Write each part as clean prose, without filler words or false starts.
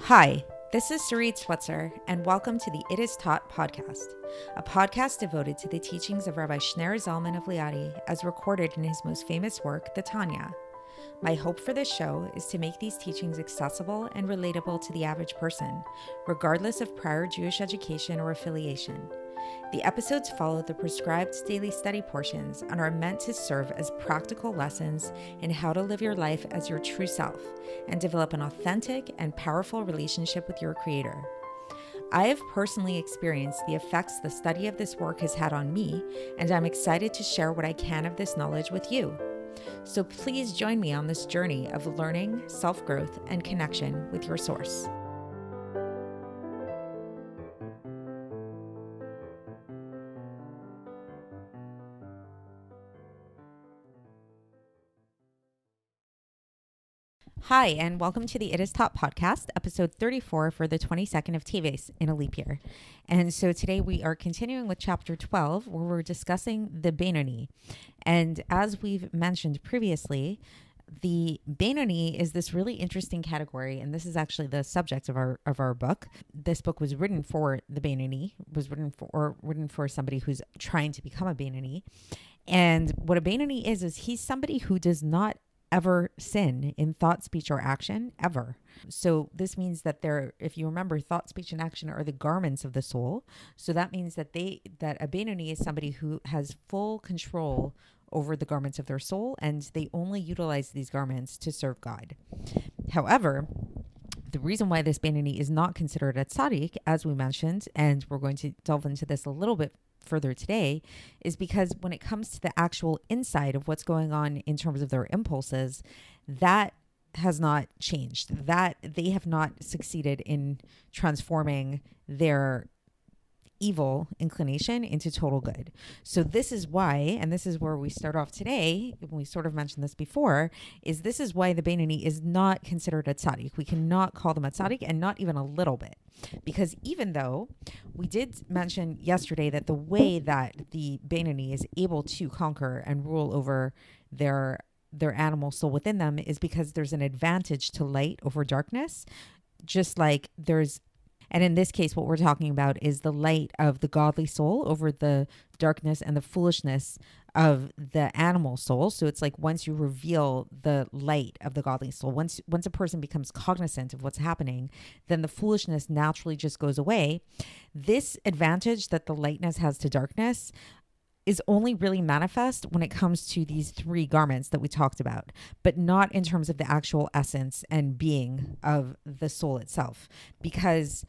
Hi, this is Sarit Switzer, and welcome to the It Is Taught podcast, a podcast devoted to the teachings of Rabbi Shneur Zalman of Liadi as recorded in his most famous work, the Tanya. My hope for this show is to make these teachings accessible and relatable to the average person, regardless of prior Jewish education or affiliation. The episodes follow the prescribed daily study portions and are meant to serve as practical lessons in how to live your life as your true self and develop an authentic and powerful relationship with your Creator. I have personally experienced the effects the study of this work has had on me, and I'm excited to share what I can of this knowledge with you. So please join me on this journey of learning, self-growth, and connection with your source. Hi, and welcome to the It Is Taught podcast, episode 34 for the 22nd of Teves in a leap year. And so today we are continuing with chapter 12, where we're discussing the Beinoni. And as we've mentioned previously, the Beinoni is this really interesting category, and this is actually the subject of our book. This book was written for the Beinoni, was written for somebody who's trying to become a Beinoni. And what a Beinoni is he's somebody who does not ever sin in thought, speech, or action, ever. So this means that if you remember, thought, speech, and action are the garments of the soul. So that means that a Beinoni is somebody who has full control over the garments of their soul, and they only utilize these garments to serve God. However, the reason why this Beinoni is not considered a tzaddik, as we mentioned, and we're going to delve into this a little bit further today, is because when it comes to the actual inside of what's going on in terms of their impulses, that has not changed, that they have not succeeded in transforming their evil inclination into total good. So this is why, and this is where we start off today, we sort of mentioned this before, this is why the Beinoni is not considered a tzaddik. We cannot call them a tzaddik, and not even a little bit. Because even though we did mention yesterday that the way that the Beinoni is able to conquer and rule over their animal soul within them is because there's an advantage to light over darkness, just like and in this case, what we're talking about is the light of the godly soul over the darkness and the foolishness of the animal soul. So it's like once you reveal the light of the godly soul, once a person becomes cognizant of what's happening, then the foolishness naturally just goes away. This advantage that the lightness has to darkness is only really manifest when it comes to these three garments that we talked about, but not in terms of the actual essence and being of the soul itself. Because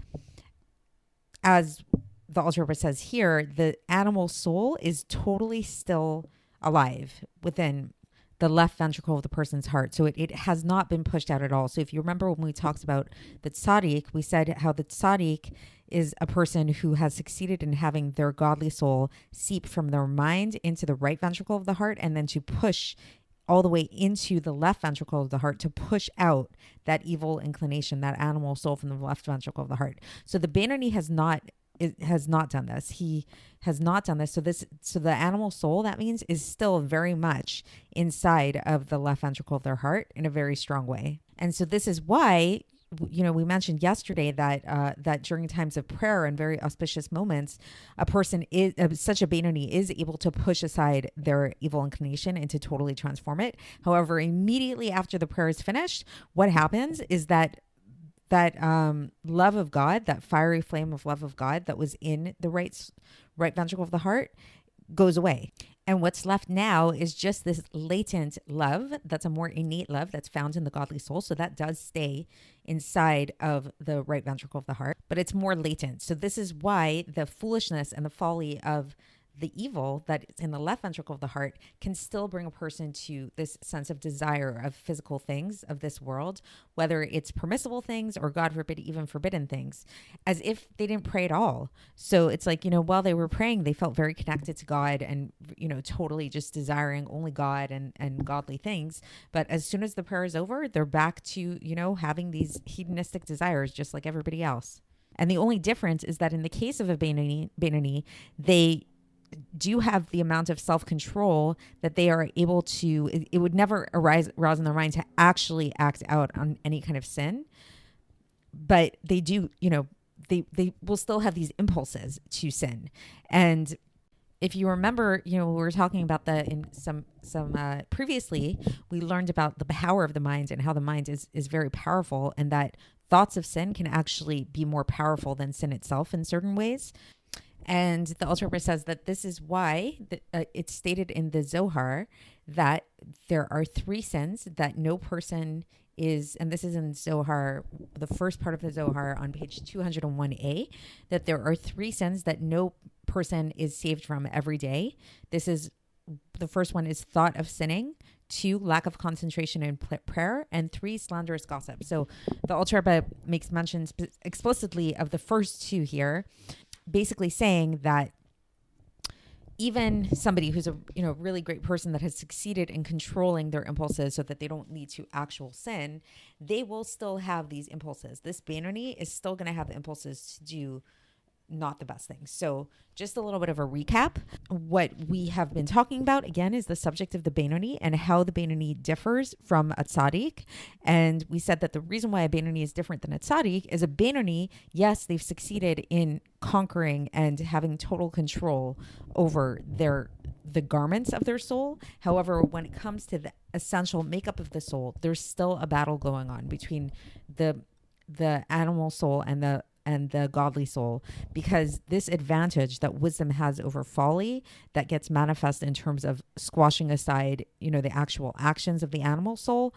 as the Alter Rebbe says here, the animal soul is totally still alive within the left ventricle of the person's heart. So it has not been pushed out at all. So if you remember when we talked about the tzaddik, we said how the tzaddik is a person who has succeeded in having their godly soul seep from their mind into the right ventricle of the heart, and then to push all the way into the left ventricle of the heart to push out that evil inclination, that animal soul from the left ventricle of the heart. So the Beinoni has not done this. He has not done this. So the animal soul, that means, is still very much inside of the left ventricle of their heart in a very strong way. And so this is why, we mentioned yesterday that during times of prayer and very auspicious moments, a person such a Beinoni is able to push aside their evil inclination and to totally transform it. However, immediately after the prayer is finished, what happens is that love of God, that fiery flame of love of God that was in the right ventricle of the heart, goes away. And what's left now is just this latent love that's a more innate love that's found in the godly soul. So that does stay inside of the right ventricle of the heart, but it's more latent. So this is why the foolishness and the folly of the evil that is in the left ventricle of the heart can still bring a person to this sense of desire of physical things of this world, whether it's permissible things or, God forbid, even forbidden things, as if they didn't pray at all. So it's like, while they were praying, they felt very connected to God and, totally just desiring only God and godly things. But as soon as the prayer is over, they're back to, having these hedonistic desires just like everybody else. And the only difference is that in the case of a Beinoni, they do have the amount of self-control that they are able to, it would never arouse in their mind to actually act out on any kind of sin. but they do, they will still have these impulses to sin. And if you remember, we were talking about that in some previously, we learned about the power of the mind and how the mind is very powerful, and that thoughts of sin can actually be more powerful than sin itself in certain ways. And the Alter Rebbe says that this is why it's stated in the Zohar that there are 3 sins that no person is, and this is in Zohar, the first part of the Zohar on page 201a, that there are 3 sins that no person is saved from every day. The first one is thought of sinning, 2, lack of concentration in prayer, and 3, slanderous gossip. So the Alter Rebbe makes mention explicitly of the first 2 here, basically saying that even somebody who's a really great person that has succeeded in controlling their impulses so that they don't lead to actual sin, they will still have these impulses. This Beinoni is still going to have the impulses to do not the best things. So just a little bit of a recap. What we have been talking about, again, is the subject of the Beinoni and how the Beinoni differs from a tzaddik. And we said that the reason why a Beinoni is different than a tzaddik is a Beinoni, yes, they've succeeded in conquering and having total control over the garments of their soul. However, when it comes to the essential makeup of the soul, there's still a battle going on between the animal soul and the godly soul, because this advantage that wisdom has over folly that gets manifest in terms of squashing aside, the actual actions of the animal soul,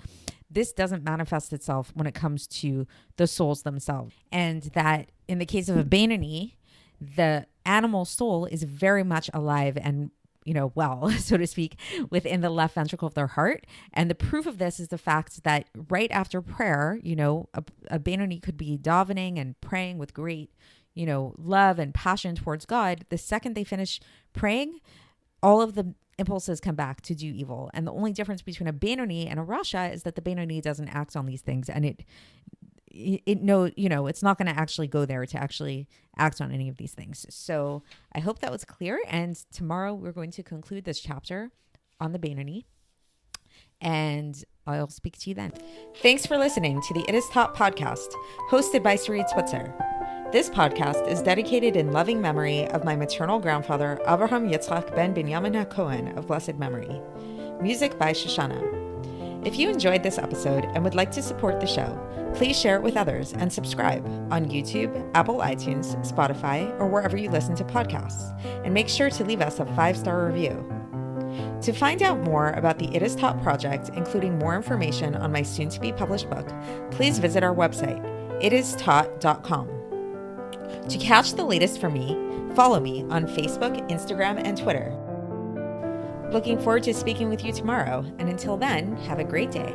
this doesn't manifest itself when it comes to the souls themselves. And that in the case of a Beinoni, the animal soul is very much alive and well, so to speak, within the left ventricle of their heart. And the proof of this is the fact that right after prayer, a Beinoni could be davening and praying with great, love and passion towards God. The second they finish praying, all of the impulses come back to do evil. And the only difference between a Beinoni and a Rasha is that the Beinoni doesn't act on these things, and it's not going to actually go there to actually act on any of these things. So I hope that was clear. And tomorrow we're going to conclude this chapter on the Beinoni, and I'll speak to you then. Thanks for listening to the It Is Taught podcast, hosted by Sarit Switzer. This podcast is dedicated in loving memory of my maternal grandfather, Avraham Yitzchak ben Binyamin HaKohen of blessed memory. Music by Shoshana. If you enjoyed this episode and would like to support the show, please share it with others and subscribe on YouTube, Apple iTunes, Spotify, or wherever you listen to podcasts. And make sure to leave us a 5-star review. To find out more about the It Is Taught project, including more information on my soon-to-be published book, please visit our website, itistaught.com. To catch the latest from me, follow me on Facebook, Instagram, and Twitter. Looking forward to speaking with you tomorrow, and until then, have a great day.